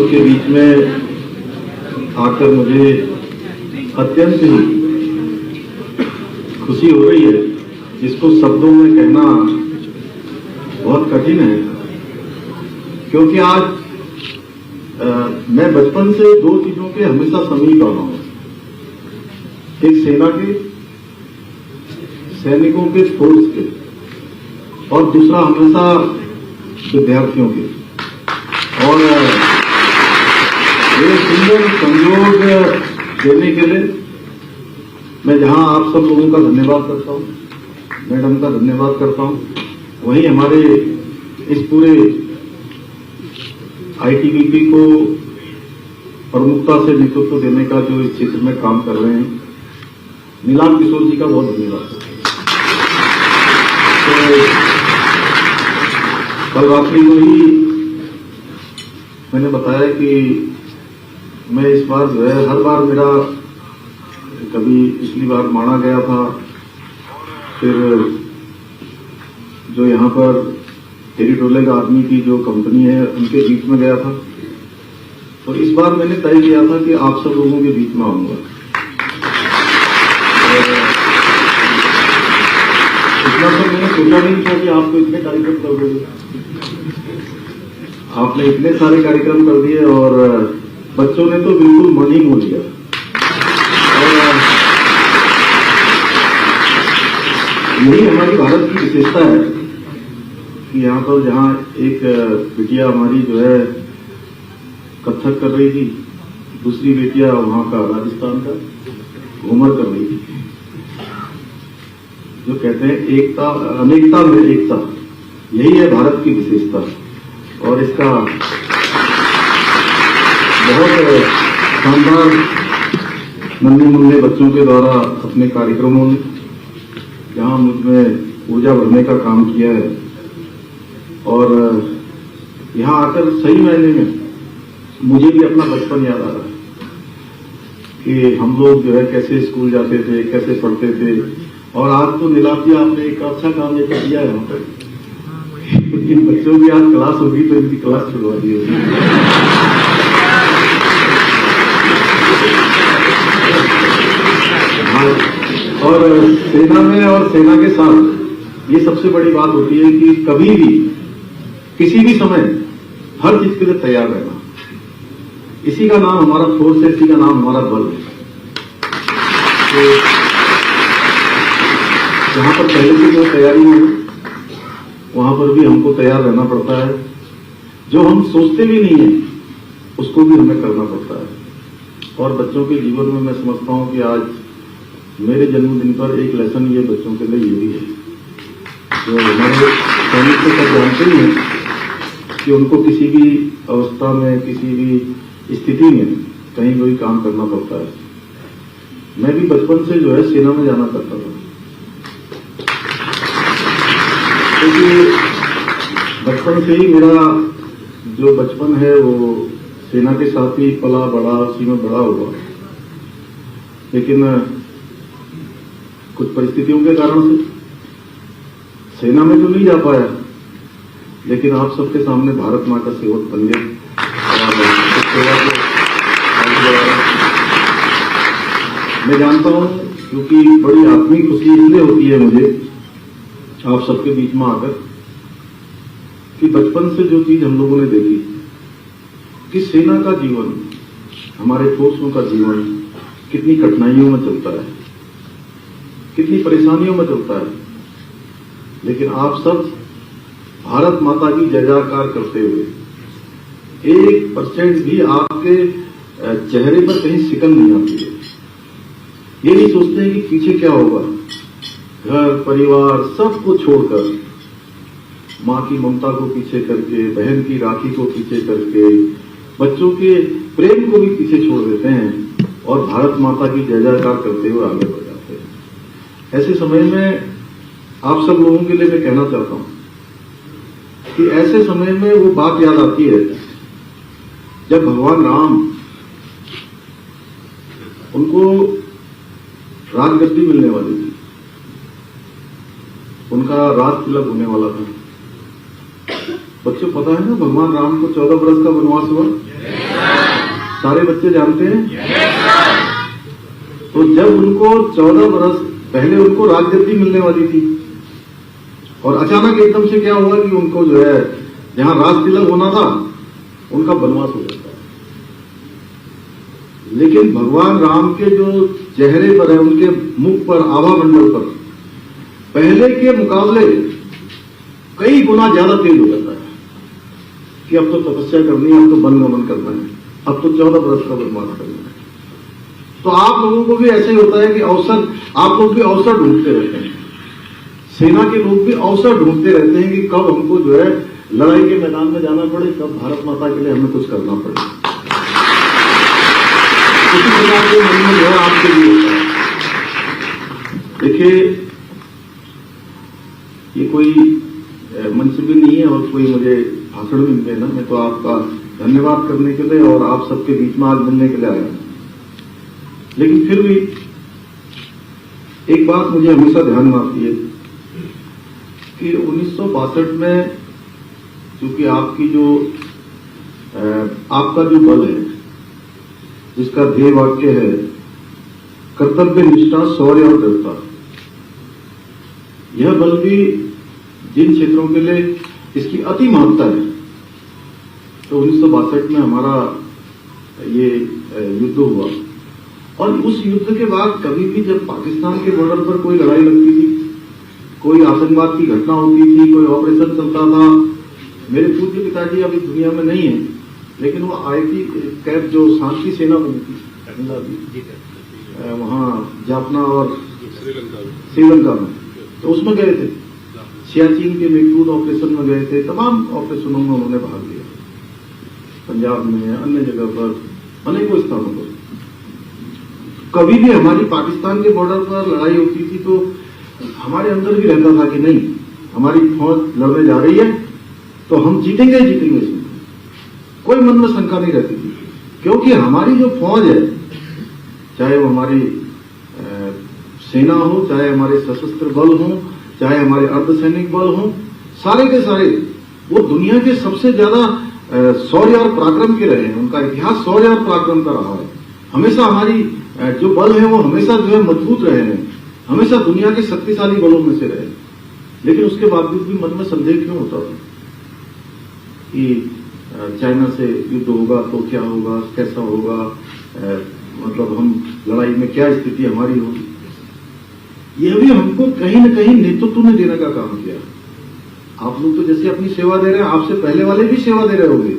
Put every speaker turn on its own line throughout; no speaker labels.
सबके बीच में आकर मुझे अत्यंत ही खुशी हो रही है, जिसको शब्दों में कहना बहुत कठिन है। क्योंकि आज मैं बचपन से दो चीजों के हमेशा समीप रहा हूं। एक सेना के सैनिकों के, फोर्स के, और दूसरा हमेशा विद्यार्थियों के। और ये सुंदर संयोग देने के लिए मैं जहां आप सब लोगों का धन्यवाद करता हूं, मैडम का धन्यवाद करता हूं, वहीं हमारे इस पूरे आईटीबीपी को प्रमुखता से नेतृत्व देने का जो इस क्षेत्र में काम कर रहे हैं, नीलाम किशोर जी का बहुत धन्यवाद। तो कल रात्रि को ही मैंने बताया कि मैं इस बार जो है, हर बार मेरा कभी पिछली बार माना गया था, फिर जो यहाँ पर टेरिटोरियल आर्मी की जो कंपनी है उनके बीच में गया था। तो इस बार मैंने तय किया था कि आप सब लोगों के बीच में आऊंगा। इतना तो मैंने सोचा नहीं था कि आपको इतने कार्यक्रम कर दिए। आपने इतने सारे कार्यक्रम कर दिए और बच्चों ने तो बिल्कुल मन ही मोह लिया। और यही हमारी भारत की विशेषता है कि यहाँ पर जहाँ एक बिटिया हमारी जो है कथक कर रही थी, दूसरी बेटियां वहां का राजस्थान का घूमर कर रही थी। जो कहते हैं एकता अनेकता में एकता, यही है भारत की विशेषता। और इसका बहुत शानदार नन्हे मुन्ने बच्चों के द्वारा अपने कार्यक्रमों में जहां मुझमें ऊर्जा भरने का काम किया है। और यहां आकर सही मायने में मुझे भी अपना बचपन याद आ रहा है कि हम लोग जो है कैसे स्कूल जाते थे, कैसे पढ़ते थे। और आज तो नीलाम आपने एक अच्छा काम ये कर दिया है वहां पर। इन बच्चों की आज क्लास होगी तो इनकी क्लास छुड़वा दी होगी। और सेना में और सेना के साथ ये सबसे बड़ी बात होती है कि कभी भी किसी भी समय हर चीज के लिए तैयार रहना। इसी का नाम हमारा फोर्स है, इसी का नाम हमारा बल है। तो जहां पर पहले से जो तैयारी हो वहां पर भी हमको तैयार रहना पड़ता है। जो हम सोचते भी नहीं है उसको भी हमें करना पड़ता है। और बच्चों के जीवन में मैं समझता हूं कि आज मेरे जन्मदिन पर एक लेसन ये बच्चों के लिए ये भी है, जो हमारे सैनिक से सब जानते ही हैं कि उनको किसी भी अवस्था में, किसी भी स्थिति में कहीं कोई काम करना पड़ता है। मैं भी बचपन से जो है सेना में जाना चाहता था, क्योंकि बचपन से ही मेरा जो बचपन है वो सेना के साथ ही पला बड़ा, उसी में बड़ा हुआ। लेकिन कुछ परिस्थितियों के कारण से सेना में तो नहीं जा पाया, लेकिन आप सबके सामने भारत मां का सेवक बन गया। मैं जानता हूं, क्योंकि बड़ी आत्मिक खुशी इसलिए होती है मुझे आप सबके बीच में आकर कि बचपन से जो चीज हम लोगों ने देखी कि सेना का जीवन, हमारे फोर्सों का जीवन कितनी कठिनाइयों में चलता है, कितनी परेशानियों में चलता है। लेकिन आप सब भारत माता की जय जयकार करते हुए 1% भी आपके चेहरे पर कहीं सिकन नहीं आती है। ये नहीं सोचते हैं कि पीछे क्या होगा। घर परिवार सबको छोड़कर, मां की ममता को पीछे करके, बहन की राखी को पीछे करके, बच्चों के प्रेम को भी पीछे छोड़ देते हैं और भारत माता की जय जयकार करते हुए आगे बढ़ जाते हैं। ऐसे समय में आप सब लोगों के लिए मैं कहना चाहता हूं कि ऐसे समय में वो बात याद आती है जब भगवान राम, उनको राजगद्दी मिलने वाली थी, उनका राज तिलक होने वाला था। बच्चों पता है ना भगवान राम को 14 वर्ष का वनवास हुआ। सारे बच्चे जानते हैं? तो जब उनको 14 बरस पहले उनको राजगद्दी मिलने वाली थी और अचानक एकदम से क्या हुआ कि उनको जो है जहां राज तिलक होना था उनका वनवास हो जाता है। लेकिन भगवान राम के जो चेहरे पर है, उनके मुख पर, आभा मंडल पर पहले के मुकाबले कई गुना ज्यादा तेज हो जाता है कि अब तो तपस्या करनी है, अब तो वनगमन करना है, अब तो 14 बरस का वनवास करना है। तो आप लोगों को भी ऐसे ही होता है कि अवसर, आप लोग भी अवसर ढूंढते रहते हैं, सेना के लोग भी अवसर ढूंढते रहते हैं कि कब हमको जो है लड़ाई के मैदान में जाना पड़े, कब भारत माता के लिए हमें कुछ करना पड़े। उसी प्रकार के मन में जो है आपके लिए होता है। देखिए, ये कोई मंच भी नहीं है और कोई मुझे भाषण भी नहीं देना, मैं तो आपका धन्यवाद करने के लिए और आप सबके बीच में आज मिलने के लिए आया हूं। लेकिन फिर भी एक बात मुझे हमेशा ध्यान में आती है कि 1962 में चूंकि आपकी जो आपका जो बल है, जिसका ध्येय वाक्य है कर्तव्य निष्ठा, शौर्य और दृढ़ता, यह बल भी जिन क्षेत्रों के लिए इसकी अति महत्ता है, तो 1962 में हमारा ये युद्ध हुआ और उस युद्ध के बाद कभी भी जब पाकिस्तान के बॉर्डर पर कोई लड़ाई लगती थी, कोई आतंकवाद की घटना होती थी, कोई ऑपरेशन चलता था, मेरे पूज्य पिताजी अभी दुनिया में नहीं है, लेकिन वो आईटी कैब जो शांति सेना बनी थी वहां जाफना और श्रीलंका में, तो उसमें गए थे, सियाचिन के मेघदूत ऑपरेशन में गए थे, तमाम ऑपरेशनों में उन्होंने भाग लिया, पंजाब में, अन्य जगह पर, अनेकों स्थानों पर। कभी भी हमारी पाकिस्तान के बॉर्डर पर लड़ाई होती थी तो हमारे अंदर भी रहता था कि नहीं, हमारी फौज लड़ने जा रही है तो हम जीतेंगे ही जीतेंगे, इसमें कोई मन में शंका नहीं रहती थी, क्योंकि हमारी जो फौज है, चाहे वो हमारी सेना हो, चाहे हमारे सशस्त्र बल हो, चाहे हमारे अर्धसैनिक बल हो, सारे के सारे वो दुनिया के सबसे ज्यादा शौर्य और पराक्रम के रहे हैं। उनका इतिहास शौर्य और पराक्रम का रहा है। हमेशा हमारी जो बल है वो हमेशा जो है मजबूत रहे हैं, हमेशा दुनिया के शक्तिशाली बलों में से रहे। लेकिन उसके बावजूद भी मन में संदेह क्यों होता था कि चाइना से युद्ध होगा तो क्या होगा, कैसा होगा, मतलब हम लड़ाई में क्या स्थिति हमारी होगी। यह भी हमको कहीं न कहीं नेतृत्व ने देने का काम किया। आप लोग तो जैसे अपनी सेवा दे रहे हैं, आपसे पहले वाले भी सेवा दे रहे होंगे,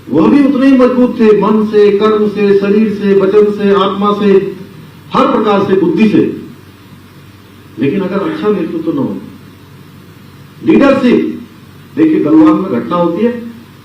वह भी उतने ही मजबूत थे, मन से, कर्म से, शरीर से, वचन से, आत्मा से, हर प्रकार से, बुद्धि से। लेकिन अगर अच्छा नेतृत्व न हो, लीडरशिप, देखिए गलवान में घटना होती है,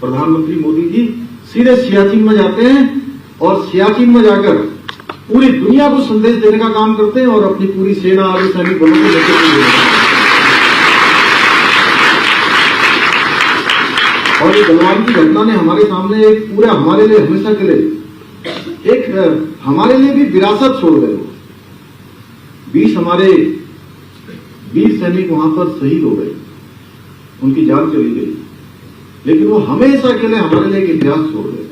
प्रधानमंत्री मोदी जी सीधे सियाचिन में जाते हैं और सियाचिन में जाकर पूरी दुनिया को संदेश देने का काम करते हैं और अपनी पूरी सेना, अर्धसैनिक बलों को लेकर और ये गलवान की घटना ने हमारे सामने एक पूरा, हमारे लिए हमेशा के लिए एक हमारे लिए भी विरासत छोड़ गए। 20 हमारे वीर सैनिक वहां पर शहीद हो गए, उनकी जान चली गई, लेकिन वो हमेशा के लिए हमारे लिए एक इतिहास छोड़ गए।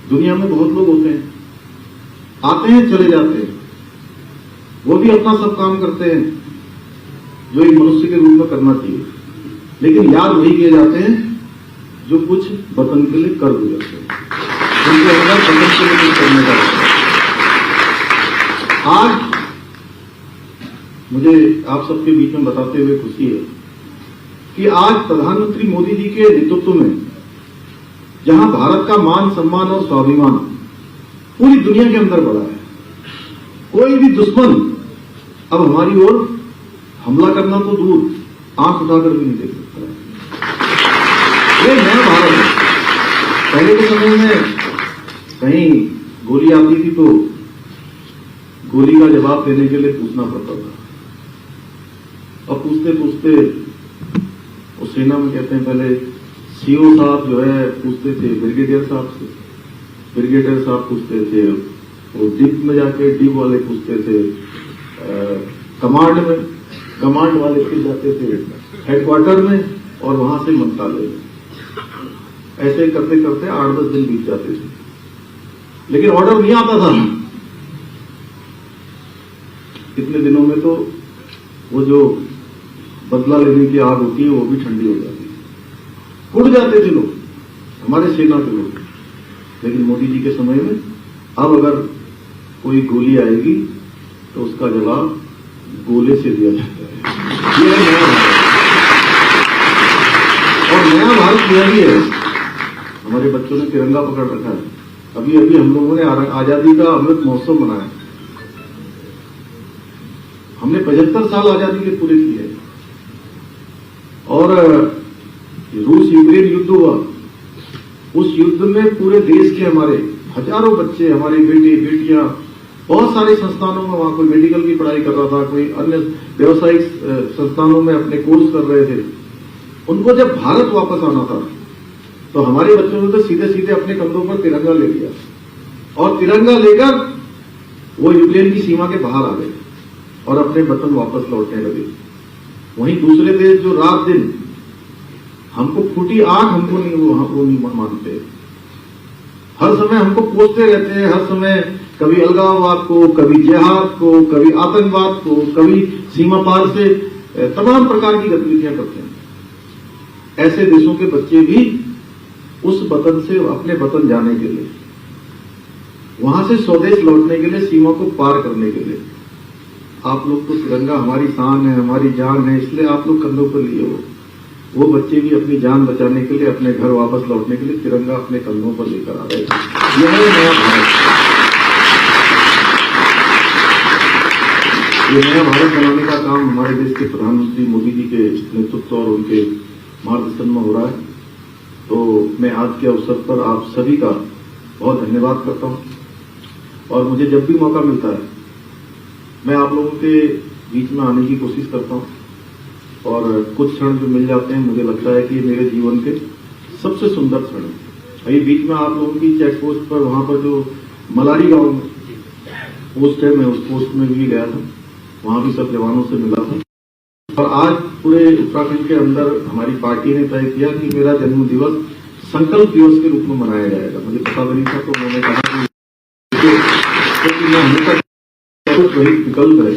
दुनिया में बहुत लोग होते हैं, आते हैं चले जाते हैं, वो भी अपना सब काम करते हैं जो एक मनुष्य के रूप में करना चाहिए, लेकिन याद वही किए जाते हैं जो कुछ वतन के लिए कर गुजरते हैं, उनके अंदर वतन के लिए कुछ करने का है। आज मुझे आप सबके बीच में बताते हुए खुशी है कि आज प्रधानमंत्री मोदी जी के नेतृत्व में जहां भारत का मान, सम्मान और स्वाभिमान पूरी दुनिया के अंदर बढ़ा है, कोई भी दुश्मन अब हमारी ओर हमला करना तो दूर, आंख उठाकर भी नहीं देख सकता है। ये नया भारत है। पहले के समय में कहीं गोली आती थी तो गोली का जवाब देने के लिए पूछना पड़ता था, और पूछते पूछते उस सेना में कहते हैं पहले सीओ साहब जो है पूछते थे ब्रिगेडियर साहब से, ब्रिगेडियर साहब पूछते थे, वो डिप में जाके डिप वाले पूछते थे, कमांड में कमांड वाले फिर जाते थे हेडक्वार्टर में और वहां से मंत्रालय में। ऐसे करते करते 8-10 दिन बीत जाते थे, लेकिन ऑर्डर नहीं आता था। इतने दिनों में तो वो जो बदला लेने की आग होती है वो भी ठंडी हो जाती है। उड़ जाते थे लोग, हमारे सेना के लोग। लेकिन मोदी जी के समय में अब अगर कोई गोली आएगी तो उसका जवाब गोले से दिया जाता है। ये है नया भारत। और नया भारत यह भी है, हमारे बच्चों ने तिरंगा पकड़ रखा है। अभी अभी हम लोगों ने आजादी का अमृत महोत्सव मनाया। हमने 75 साल आजादी के पूरे किए और रूस यूक्रेन युद्ध हुआ, उस युद्ध में पूरे देश के हमारे हजारों बच्चे, हमारे बेटे बेटियां, बहुत सारे संस्थानों में, वहां कोई मेडिकल की पढ़ाई कर रहा था, कोई अन्य व्यवसायिक संस्थानों में अपने कोर्स कर रहे थे। उनको जब भारत वापस आना था तो हमारे बच्चों ने तो सीधे सीधे अपने कंधों पर तिरंगा ले लिया और तिरंगा लेकर वो यूक्रेन की सीमा के बाहर आ गए और अपने वतन वापस लौटने लगे। वहीं दूसरे देश जो रात दिन हमको फूटी आंख, हमको नहीं वो नहीं मानते, हर समय हमको कोसते रहते हैं, हर समय कभी अलगाववाद को, कभी जिहाद को, कभी आतंकवाद को, कभी सीमा पार से तमाम प्रकार की गतिविधियां करते हैं। ऐसे देशों के बच्चे भी उस वतन से अपने वतन जाने के लिए, वहां से स्वदेश लौटने के लिए, सीमा को पार करने के लिए, आप लोग तो तिरंगा हमारी शान है, हमारी जान है, इसलिए आप लोग कंधों पर लिए हो। वो बच्चे भी अपनी जान बचाने के लिए, अपने घर वापस लौटने के लिए तिरंगा अपने कंधों पर लेकर आ रहे हैं। यह है नया भारत। ये नया भारत बनाने का काम हमारे देश के प्रधानमंत्री मोदी जी के नेतृत्व और उनके मार्गदर्शन में हो रहा है। तो मैं आज के अवसर पर आप सभी का बहुत धन्यवाद करता हूं और मुझे जब भी मौका मिलता है मैं आप लोगों के बीच में आने की कोशिश करता हूं और कुछ क्षण जो मिल जाते हैं मुझे लगता है कि मेरे जीवन के सबसे सुंदर क्षण है। अभी बीच में आप लोगों की चेक पोस्ट पर, वहां पर जो मलारी गांव में पोस्ट है, मैं उस पोस्ट में भी गया था, वहां भी सब जवानों से मिला था। और आज पूरे उत्तराखंड के अंदर हमारी पार्टी ने तय किया कि मेरा जन्म दिवस संकल्प दिवस के रूप में मनाया जाएगा। मुझे पता नहीं था, तो उन्होंने कहा कि मैं हमेशा वही विकल्प है,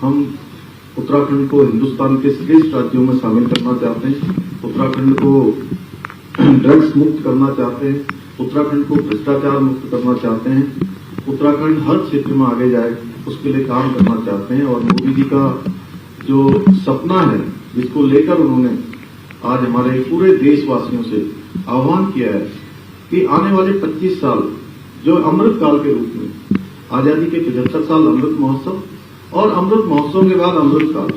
हम उत्तराखंड को हिंदुस्तान के श्रेष्ठ राज्यों में शामिल करना चाहते हैं, उत्तराखंड को ड्रग्स मुक्त करना चाहते हैं, उत्तराखंड को भ्रष्टाचार मुक्त करना चाहते हैं, उत्तराखंड हर क्षेत्र में आगे जाए उसके लिए काम करना चाहते हैं। और मोदी जी का जो सपना है, जिसको लेकर उन्होंने आज हमारे पूरे देशवासियों से आह्वान किया है कि आने वाले 25 साल जो अमृत काल के रूप में, आजादी के 75 साल अमृत महोत्सव और अमृत महोत्सव के बाद अमृत काल,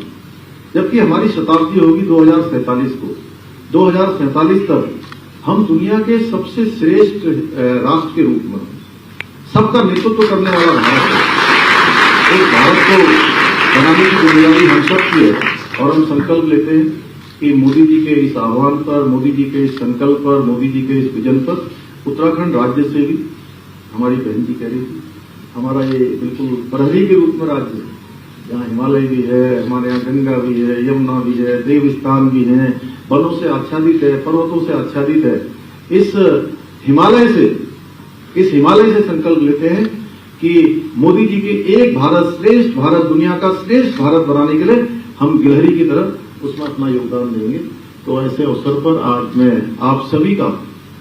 जबकि हमारी शताब्दी होगी 2047 को, 2047 तक हम दुनिया के सबसे श्रेष्ठ राष्ट्र के रूप में सबका नेतृत्व करने वाला भारत है। इस भारत को बनाने की जिम्मेदारी हम सब की है और हम संकल्प लेते हैं कि मोदी जी के इस आह्वान पर, मोदी जी के इस संकल्प पर, मोदी जी के इस विजन पर उत्तराखंड राज्य से भी, हमारी बहन जी कह रही थी, हमारा ये बिल्कुल प्रहरी के रूप में राज्य है, जहाँ हिमालय भी है, हमारे यहाँ गंगा भी है, यमुना भी है, देवस्थान भी है, वनों से आच्छादित है, पर्वतों से आच्छादित है। इस हिमालय से संकल्प लेते हैं कि मोदी जी के एक भारत श्रेष्ठ भारत, दुनिया का श्रेष्ठ भारत बनाने के लिए हम गिलहरी की तरह उसमें अपना योगदान देंगे। तो ऐसे अवसर पर आज मैं आप सभी का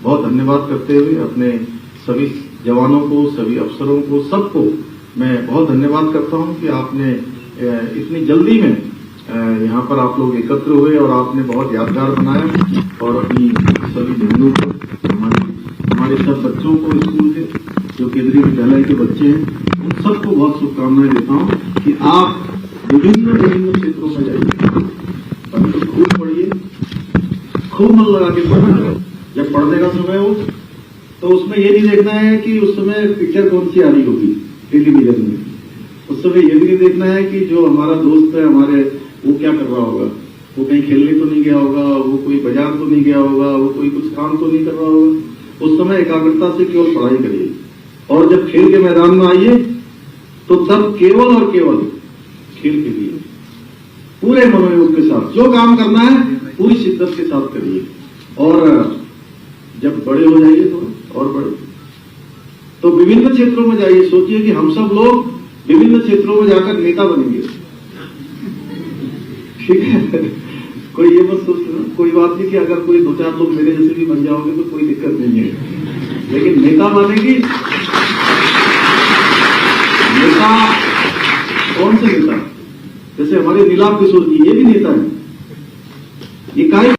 बहुत धन्यवाद करते हुए, अपने सभी जवानों को, सभी अफसरों को, सबको मैं बहुत धन्यवाद करता हूं कि आपने इतनी जल्दी में यहाँ पर आप लोग एकत्र हुए और आपने बहुत यादगार बनाया और अपनी सभी बहनों को, हमारे सब बच्चों को, स्कूल के जो केंद्रीय विद्यालय के बच्चे हैं, उन सबको बहुत शुभकामनाएं देता हूं कि आप विभिन्न क्षेत्रों में जाइए, खूब पढ़िए, खूब मन लगा के पढ़ना। जब पढ़ने का समय हो तो उसमें ये नहीं देखना है कि उस समय पिक्चर कौन सी आ रही होगी टेलीविजन में, उस समय ये भी नहीं देखना है कि जो हमारा दोस्त है हमारे, वो क्या कर रहा होगा, वो कहीं खेलने तो नहीं गया होगा, वो कोई बाजार तो नहीं गया होगा, वो कोई कुछ काम तो नहीं कर रहा होगा। उस समय एकाग्रता से केवल पढ़ाई करिए और जब खेल के मैदान में आइए तो तब केवल और केवल खेल के लिए पूरे मनोयोग के साथ जो काम करना है पूरी शिद्दत के साथ करिए। और जब बड़े हो जाइए तो और बड़े, तो विभिन्न क्षेत्रों में जाइए, सोचिए कि हम सब लोग विभिन्न क्षेत्रों में जाकर नेता बनेंगे, ठीक है। कोई ये मत सोचना, कोई बात नहीं कि अगर कोई 2-4 लोग मेरे जैसे भी बन जाओगे तो कोई दिक्कत नहीं है, लेकिन नेता बनेगी। नेता कौन से नेता? जैसे हमारे नीलाभ किशोर जी, ये भी नेता है, ये काय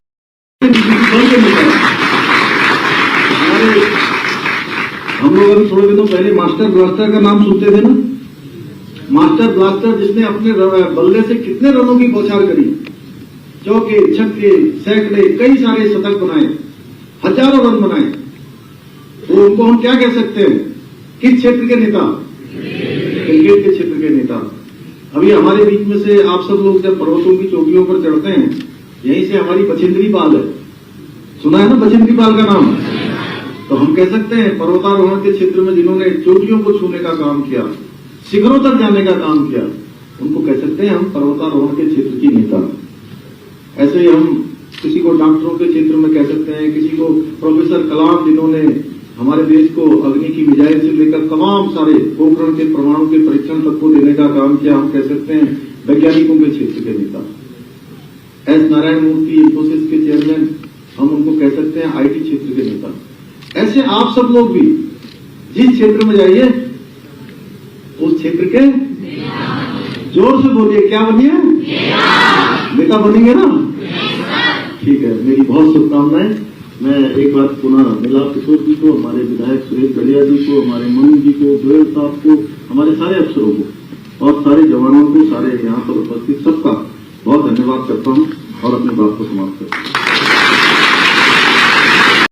कौन से नेता है? हमारे हम लोग अभी थोड़े दिनों पहले मास्टर ब्लास्टर का नाम सुनते थे ना, मास्टर ब्लास्टर जिसने अपने बल्ले से कितने रनों की बौछार करी, चौके छक्के सैकड़े कई सारे शतक बनाए, हजारों रन बनाए, तो उनको हम क्या कह सकते हैं? किस क्षेत्र के नेता? क्रिकेट के क्षेत्र के नेता। अभी हमारे बीच में से आप सब लोग जब पर्वतों की चोटियों पर चढ़ते हैं, यहीं से हमारी बछेंद्री पाल है, सुना है ना बछेंद्री पाल का नाम? तो हम कह सकते हैं पर्वतारोहण के क्षेत्र में जिन्होंने चोटियों को छूने का काम किया, शिखरों तक जाने का काम किया, उनको कह सकते हैं हम पर्वतारोहण के क्षेत्र की नेता। ऐसे ही हम किसी को डॉक्टरों के क्षेत्र में कह सकते हैं, किसी को प्रोफेसर कलाम जिन्होंने हमारे देश को अग्नि की मिसाइल से लेकर तमाम सारे पोखरण के परमाणु के परीक्षण तक को देने का काम किया, हम कह सकते हैं वैज्ञानिकों के क्षेत्र के नेता। एस नारायण मूर्ति इंफोसिस के चेयरमैन, हम उनको कह सकते हैं आईटी क्षेत्र के नेता। ऐसे आप सब लोग भी जिस क्षेत्र में जाइए उस क्षेत्र के जोर से बोलिए, क्या बनिए? नेता बनेंगे ना? ठीक है, मेरी बहुत शुभकामनाएं। मैं एक बार पुनः नीलाभ किशोर जी को, हमारे विधायक सुरेश गलिया जी को, हमारे मनु जी को, गोयल साहब को, हमारे सारे अफसरों को और सारे जवानों को, सारे यहाँ पर उपस्थित सबका बहुत धन्यवाद करता हूँ और अपनी बात को समाप्त करता हूँ।